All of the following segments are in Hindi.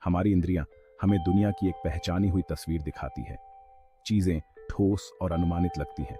हमारी इंद्रियां हमें दुनिया की एक पहचानी हुई तस्वीर दिखाती है। चीजें ठोस और अनुमानित लगती हैं,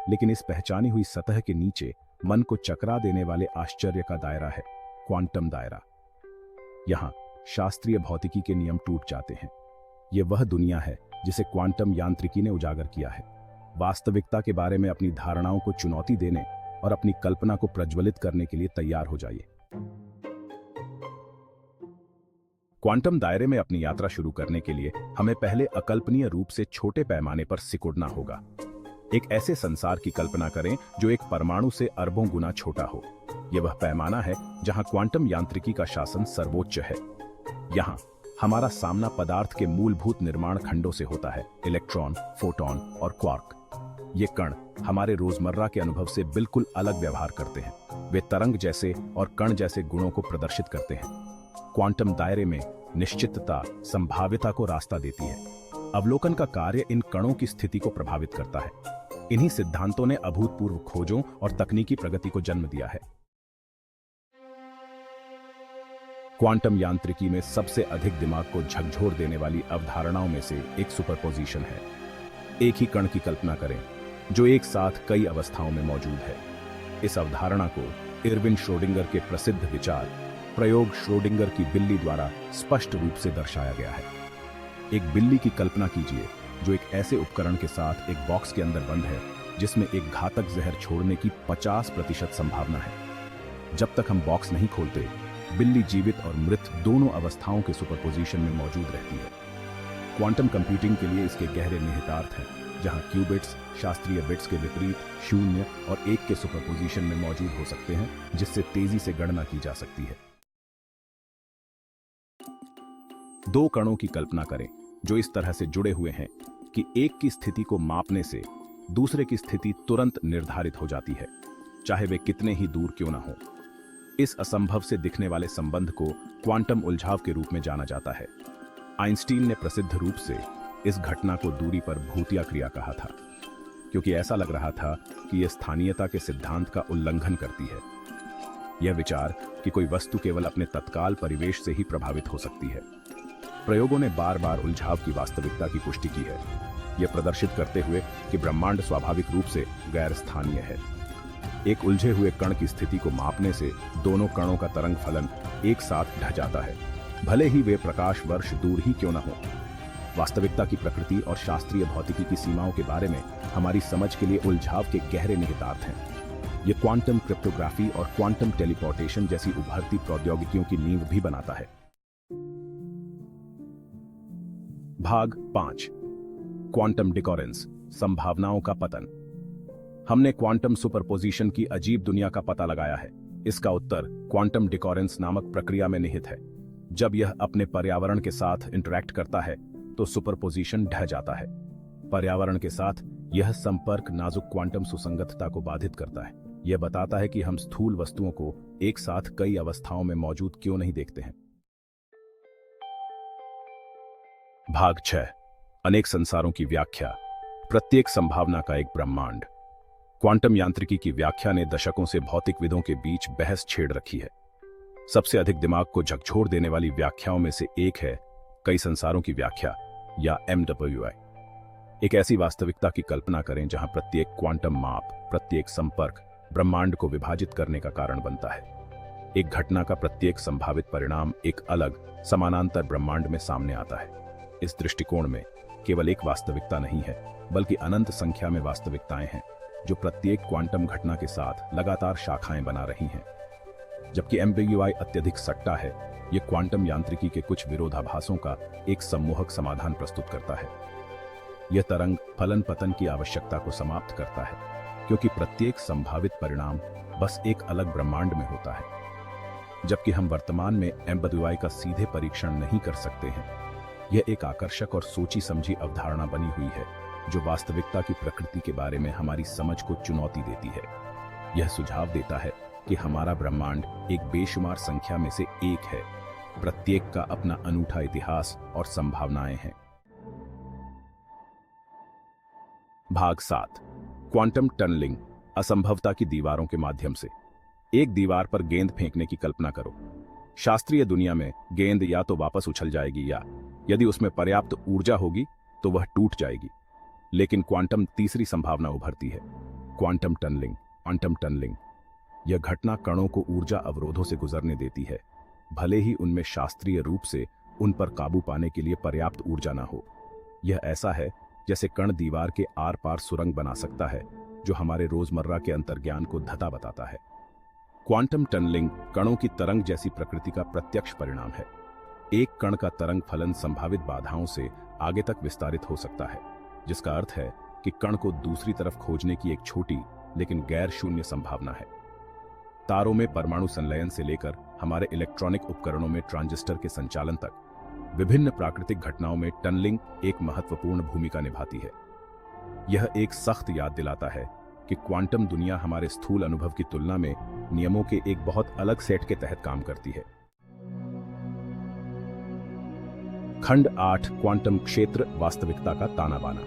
लेकिन इस पहचानी हुई सतह के नीचे मन को चकरा देने वाले आश्चर्य का दायरा है क्वांटम दायरा। यहाँ शास्त्रीय भौतिकी के नियम टूट जाते हैं। ये वह दुनिया है जिसे क्वांटम यांत्रिकी ने उजागर किया है। वास्तविकता के बारे में अपनी धारणाओं को चुनौती देने और अपनी कल्पना को प्रज्वलित करने के लिए तैयार हो जाइए। क्वांटम दायरे में अपनी यात्रा शुरू करने के लिए हमें पहले अकल्पनीय रूप से छोटे पैमाने पर सिकुड़ना होगा। एक ऐसे संसार की कल्पना करें जो एक परमाणु से अरबों गुना छोटा हो। यह वह पैमाना है जहां क्वांटम यांत्रिकी का शासन सर्वोच्च है। यहां हमारा सामना पदार्थ के मूलभूत निर्माण खंडों से होता है, इलेक्ट्रॉन, फोटॉन और क्वार्क। ये कण हमारे रोजमर्रा के अनुभव से बिल्कुल अलग व्यवहार करते हैं। वे तरंग जैसे और कण जैसे गुणों को प्रदर्शित करते हैं। क्वांटम दायरे में निश्चितता संभाव्यता को रास्ता देती है। अवलोकन का कार्य इन कणों की स्थिति को प्रभावित करता है। इन्हीं सिद्धांतों ने अभूतपूर्व खोजों और तकनीकी प्रगति को जन्म दिया है। क्वांटम यांत्रिकी में सबसे अधिक दिमाग को झकझोर देने वाली अवधारणाओं में से एक सुपरपोजिशन है। एक ही कण की कल्पना करें जो एक साथ कई अवस्थाओं में मौजूद है। इस अवधारणा को इरविन श्रोडिंगर के प्रसिद्ध विचार प्रयोग श्रोडिंगर की बिल्ली द्वारा स्पष्ट रूप से दर्शाया गया है। एक बिल्ली की कल्पना कीजिए जो एक ऐसे उपकरण के साथ एक बॉक्स के अंदर बंद है जिसमें एक घातक जहर छोड़ने की 50% संभावना है। जब तक हम बॉक्स नहीं खोलते, बिल्ली जीवित और मृत दोनों अवस्थाओं के सुपरपोजिशन में मौजूद रहती है। क्वांटम कंप्यूटिंग के लिए इसके गहरे निहितार्थ हैं, जहां क्यूबिट्स शास्त्रीय बिट्स के विपरीत 0 और 1 के सुपरपोजिशन में मौजूद हो सकते हैं, जिससे तेजी से गणना की जा सकती है। दो कणों की कल्पना करें जो इस तरह से जुड़े हुए हैं कि एक की स्थिति को मापने से दूसरे की स्थिति तुरंत निर्धारित हो जाती है, चाहे वे कितने ही दूर क्यों ना हो। इस असंभव से दिखने वाले संबंध को क्वांटम उलझाव के रूप में जाना जाता है। आइंस्टीन ने प्रसिद्ध रूप से इस घटना को दूरी पर भूतिया क्रिया कहा था, क्योंकि ऐसा लग रहा था कि यह स्थानीयता के सिद्धांत का उल्लंघन करती है। यह विचार कि कोई वस्तु केवल अपने तत्काल परिवेश से ही प्रभावित हो सकती है। प्रयोगों ने बार बार उलझाव की वास्तविकता की पुष्टि की है, यह प्रदर्शित करते हुए कि ब्रह्मांड स्वाभाविक रूप से गैर स्थानीय है। एक उलझे हुए कण की स्थिति को मापने से दोनों कणों का तरंग फलन एक साथ ढह जाता है, भले ही वे प्रकाश वर्ष दूर ही क्यों न हो। वास्तविकता की प्रकृति और शास्त्रीय भौतिकी की सीमाओं के बारे में हमारी समझ के लिए उलझाव के गहरे निहितार्थ हैं। ये क्वांटम क्रिप्टोग्राफी और क्वांटम टेलीपोर्टेशन जैसी उभरती प्रौद्योगिकियों की नींव भी बनाता है। भाग 5 क्वांटम डिकोरेंस संभावनाओं का पतन। हमने क्वांटम सुपरपोजिशन की अजीब दुनिया का पता लगाया है। इसका उत्तर क्वांटम डिकोरेंस नामक प्रक्रिया में निहित है। जब यह अपने पर्यावरण के साथ इंटरैक्ट करता है तो सुपरपोजिशन ढह जाता है। पर्यावरण के साथ यह संपर्क नाजुक क्वांटम सुसंगतता को बाधित करता है। यह बताता है कि हम स्थूल वस्तुओं को एक साथ कई अवस्थाओं में मौजूद क्यों नहीं देखते हैं। भाग 6 अनेक संसारों की व्याख्या, प्रत्येक संभावना का एक ब्रह्मांड। क्वांटम यांत्रिकी की व्याख्या ने दशकों से भौतिकविदों के बीच बहस छेड़ रखी है। सबसे अधिक दिमाग को झकझोर देने वाली व्याख्याओं में से एक है कई संसारों की व्याख्या या MWI। एक ऐसी वास्तविकता की कल्पना करें जहां प्रत्येक क्वांटम माप, प्रत्येक संपर्क ब्रह्मांड को विभाजित करने का कारण बनता है। एक घटना का प्रत्येक संभावित परिणाम एक अलग समानांतर ब्रह्मांड में सामने आता है। इस दृष्टिकोण में केवल एक वास्तविकता नहीं है, बल्कि अनंत संख्या में वास्तविकताएं हैं जो प्रत्येक क्वांटम घटना के साथ लगातार शाखाएं बना रही हैं। जबकि MWI अत्यधिक सट्टा है, यह क्वांटम यांत्रिकी के कुछ विरोधाभासों का एक सम्मोहक समाधान प्रस्तुत करता है। यह तरंग फलन पतन की आवश्यकता को समाप्त करता है, क्योंकि प्रत्येक संभावित परिणाम बस एक अलग ब्रह्मांड में होता है। जबकि हम वर्तमान में MWI का सीधे परीक्षण नहीं कर सकते हैं, यह एक आकर्षक और सोची समझी अवधारणा बनी हुई है जो वास्तविकता की प्रकृति के बारे में हमारी समझ को चुनौती देती है। यह सुझाव देता है कि हमारा ब्रह्मांड एक बेशुमार संख्या में से एक है, प्रत्येक का अपना अनूठा इतिहास और संभावनाएं हैं। भाग 7 क्वांटम टनलिंग असंभवता की दीवारों के माध्यम से। एक दीवार पर गेंद फेंकने की कल्पना करो। शास्त्रीय दुनिया में गेंद या तो वापस उछल जाएगी या यदि उसमें पर्याप्त ऊर्जा होगी तो वह टूट जाएगी। लेकिन क्वांटम तीसरी संभावना उभरती है, क्वांटम टनलिंग। क्वांटम टनलिंग यह घटना कणों को ऊर्जा अवरोधों से गुजरने देती है, भले ही उनमें शास्त्रीय रूप से उन पर काबू पाने के लिए पर्याप्त ऊर्जा न हो। यह ऐसा है जैसे कण दीवार के आर पार सुरंग बना सकता है, जो हमारे रोजमर्रा के अंतर्ज्ञान को धता बताता है। क्वांटम टनलिंग कणों की तरंग जैसी प्रकृति का प्रत्यक्ष परिणाम है। एक कण का तरंग फलन संभावित बाधाओं से आगे तक विस्तारित हो सकता है, जिसका अर्थ है कि कण को दूसरी तरफ खोजने की एक छोटी लेकिन गैर शून्य संभावना है। तारों में परमाणु संलयन से लेकर हमारे इलेक्ट्रॉनिक उपकरणों में ट्रांजिस्टर के संचालन तक विभिन्न प्राकृतिक घटनाओं में टनलिंग एक महत्वपूर्ण भूमिका निभाती है। यह एक सख्त याद दिलाता है कि क्वांटम दुनिया हमारे स्थूल अनुभव की तुलना में नियमों के एक बहुत अलग सेट के तहत काम करती है। खंड 8 क्वांटम क्षेत्र वास्तविकता का ताना बाना।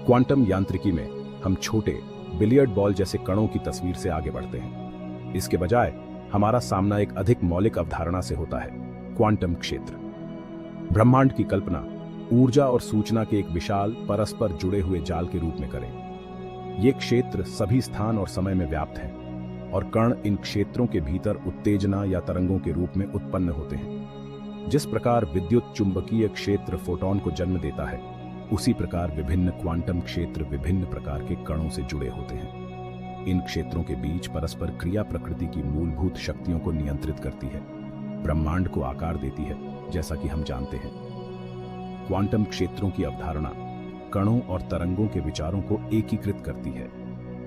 क्वांटम यांत्रिकी में हम छोटे बिलियर्ड बॉल जैसे कणों की तस्वीर से आगे बढ़ते हैं। इसके बजाय हमारा सामना एक अधिक मौलिक अवधारणा से होता है, क्वांटम क्षेत्र। ब्रह्मांड की कल्पना ऊर्जा और सूचना के एक विशाल परस्पर जुड़े हुए जाल के रूप में करें। ये क्षेत्र सभी स्थान और समय में व्याप्त हैं और कण इन क्षेत्रों के भीतर उत्तेजना या तरंगों के रूप में उत्पन्न होते हैं। जिस प्रकार विद्युत चुंबकीय क्षेत्र फोटॉन को जन्म देता है, उसी प्रकार विभिन्न क्वांटम क्षेत्र विभिन्न प्रकार के कणों से जुड़े होते हैं। इन क्षेत्रों के बीच परस्पर क्रिया प्रकृति की मूलभूत शक्तियों को नियंत्रित करती है, ब्रह्मांड को आकार देती है, जैसा कि हम जानते हैं। क्वांटम क्षेत्रों की अवधारणा कणों और तरंगों के विचारों को एकीकृत करती है,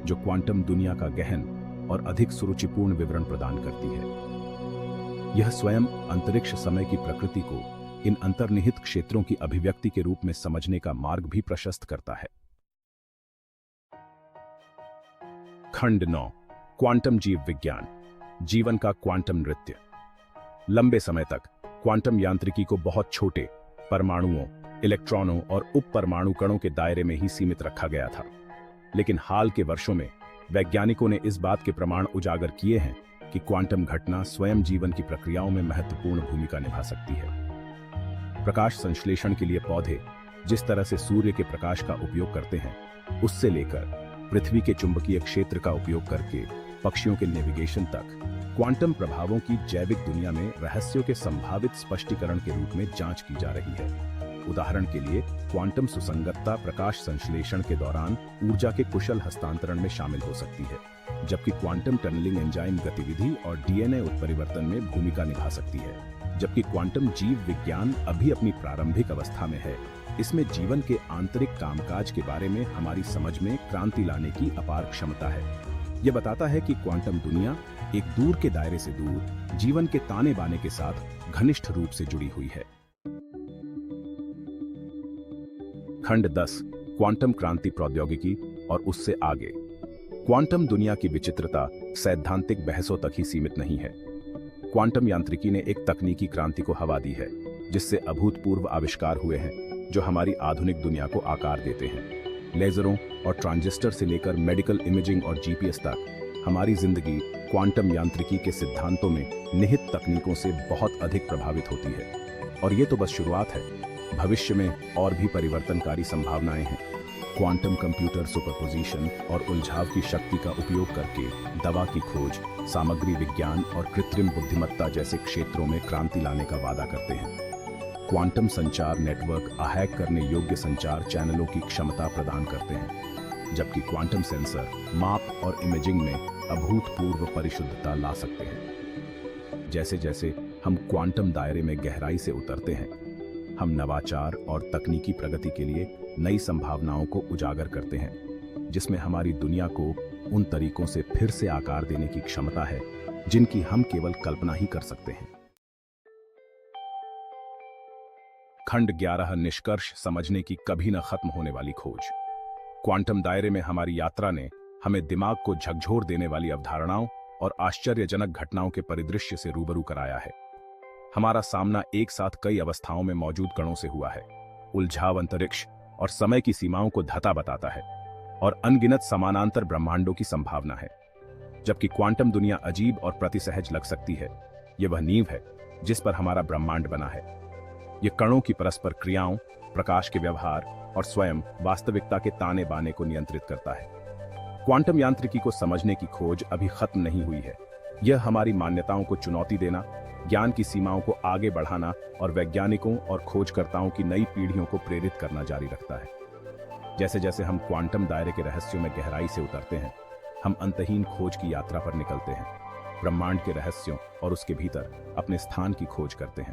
जो क्वांटम दुनिया का गहन और अधिक सुरुचिपूर्ण विवरण प्रदान करती है। यह स्वयं अंतरिक्ष समय की प्रकृति को इन अंतर्निहित क्षेत्रों की अभिव्यक्ति के रूप में समझने का मार्ग भी प्रशस्त करता है। खंड 9 क्वांटम जीव विज्ञान, जीवन का क्वांटम नृत्य। लंबे समय तक क्वांटम यांत्रिकी को बहुत छोटे परमाणुओं, इलेक्ट्रॉनों और उप परमाणु कणों के दायरे में ही सीमित रखा गया था। लेकिन हाल के वर्षों में वैज्ञानिकों ने इस बात के प्रमाण उजागर किए हैं कि क्वांटम घटना स्वयं जीवन की प्रक्रियाओं में महत्वपूर्ण भूमिका निभा सकती है। प्रकाश संश्लेषण के लिए पौधे जिस तरह से सूर्य के प्रकाश का उपयोग करते हैं, उससे लेकर पृथ्वी के चुंबकीय क्षेत्र का उपयोग करके पक्षियों के नेविगेशन तक, क्वांटम प्रभावों की जैविक दुनिया में रहस्यों के संभावित स्पष्टीकरण के रूप में जांच की जा रही है। उदाहरण के लिए, क्वांटम सुसंगतता प्रकाश संश्लेषण के दौरान ऊर्जा के कुशल हस्तांतरण में शामिल हो सकती है, जबकि क्वांटम टनलिंग एंजाइम गतिविधि और डीएनए उत्परिवर्तन में भूमिका निभा सकती है। जबकि क्वांटम जीव विज्ञान अभी अपनी प्रारंभिक अवस्था में है, इसमें जीवन के आंतरिक कामकाज के बारे में हमारी समझ में क्रांति लाने की अपार क्षमता है। यह बताता है कि क्वांटम दुनिया एक दूर के दायरे से दूर जीवन के ताने बाने के साथ घनिष्ठ रूप से जुड़ी हुई है। खंड 10 क्वांटम क्रांति प्रौद्योगिकी और उससे आगे। क्वांटम दुनिया की विचित्रता सैद्धांतिक बहसों तक ही सीमित नहीं है। क्वांटम यांत्रिकी ने एक तकनीकी क्रांति को हवा दी है, जिससे अभूतपूर्व आविष्कार हुए हैं जो हमारी आधुनिक दुनिया को आकार देते हैं। लेजरों और ट्रांजिस्टर से लेकर मेडिकल इमेजिंग और जीपीएस तक हमारी जिंदगी क्वांटम यांत्रिकी के सिद्धांतों में निहित तकनीकों से बहुत अधिक प्रभावित होती है। और ये तो बस शुरुआत है, भविष्य में और भी परिवर्तनकारी संभावनाएं हैं। क्वांटम कंप्यूटर सुपरपोजिशन और उलझाव की शक्ति का उपयोग करके दवा की खोज, सामग्री विज्ञान और कृत्रिम बुद्धिमत्ता जैसे क्षेत्रों में क्रांति लाने का वादा करते हैं। क्वांटम संचार नेटवर्क अहैक करने योग्य संचार चैनलों की क्षमता प्रदान करते हैं, जबकि क्वांटम सेंसर माप और इमेजिंग में अभूतपूर्व परिशुद्धता ला सकते हैं। जैसे जैसे हम क्वांटम दायरे में गहराई से उतरते हैं, हम नवाचार और तकनीकी प्रगति के लिए नई संभावनाओं को उजागर करते हैं, जिसमें हमारी दुनिया को उन तरीकों से फिर से आकार देने की क्षमता है जिनकी हम केवल कल्पना ही कर सकते हैं। खंड 11 निष्कर्ष समझने की कभी न खत्म होने वाली खोज। क्वांटम दायरे में हमारी यात्रा ने हमें दिमाग को झकझोर देने वाली अवधारणाओं और आश्चर्यजनक घटनाओं के परिदृश्य से रूबरू कराया है। हमारा सामना एक साथ कई अवस्थाओं में मौजूद कणों से हुआ है। उलझाव अंतरिक्ष और समय की सीमाओं को धता बताता है और अनगिनत समानांतर ब्रह्मांडों की संभावना है। जबकि क्वांटम दुनिया अजीब और प्रतिसहज लग सकती है, ये वह नींव है जिस पर हमारा ब्रह्मांड बना है। ये कणों की परस्पर क्रियाओं, प्रकाश के व्यवहार और स्वयं वास्तविकता के ताने बाने को नियंत्रित करता है। क्वांटम यांत्रिकी को समझने की खोज अभी खत्म नहीं हुई है। यह हमारी मान्यताओं को चुनौती देना, ज्ञान की सीमाओं को आगे बढ़ाना और वैज्ञानिकों और खोजकर्ताओं की नई पीढ़ियों को प्रेरित करना जारी रखता है। जैसे जैसे हम क्वांटम दायरे के रहस्यों में गहराई से उतरते हैं, हम अंतहीन खोज की यात्रा पर निकलते हैं, ब्रह्मांड के रहस्यों और उसके भीतर अपने स्थान की खोज करते हैं।